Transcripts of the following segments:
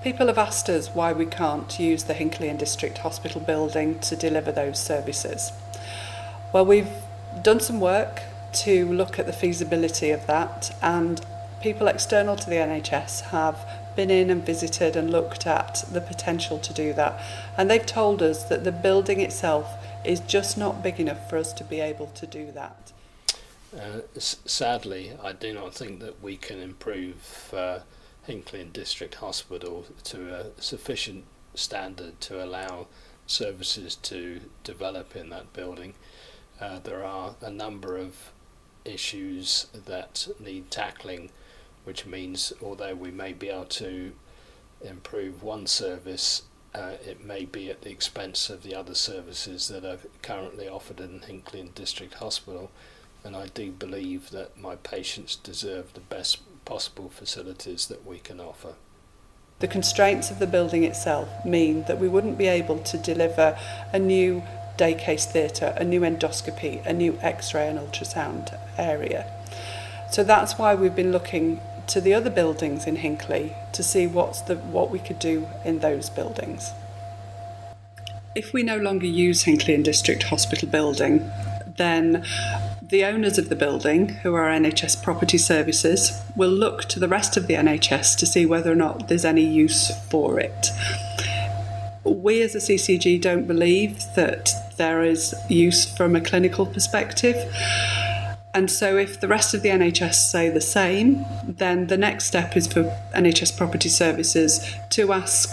People have asked us why we can't use the Hinckley and District Hospital building to deliver those services. Well, we've done some work to look at the feasibility of that, and people external to the NHS have been in and visited and looked at the potential to do that, and they've told us that the building itself is just not big enough for us to be able to do that. Sadly, I do not think that we can improve Hinckley and District Hospital to a sufficient standard to allow services to develop in that building. There are a number of issues that need tackling, which means although we may be able to improve one service, it may be at the expense of the other services that are currently offered in Hinckley and District Hospital. And I do believe that my patients deserve the best possible facilities that we can offer. The constraints of the building itself mean that we wouldn't be able to deliver a new day case theatre, a new endoscopy, a new x-ray and ultrasound area. So that's why we've been looking to the other buildings in Hinckley to see what we could do in those buildings. If we no longer use Hinckley and District Hospital building, then the owners of the building, who are NHS Property Services, will look to the rest of the NHS to see whether or not there's any use for it. We as a CCG don't believe that there is use from a clinical perspective. And so if the rest of the NHS say the same, then the next step is for NHS Property Services to ask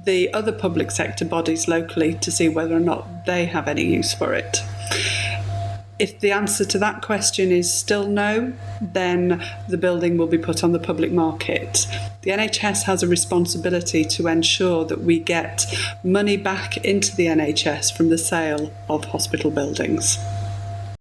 the other public sector bodies locally to see whether or not they have any use for it. If the answer to that question is still no, then the building will be put on the public market. The NHS has a responsibility to ensure that we get money back into the NHS from the sale of hospital buildings.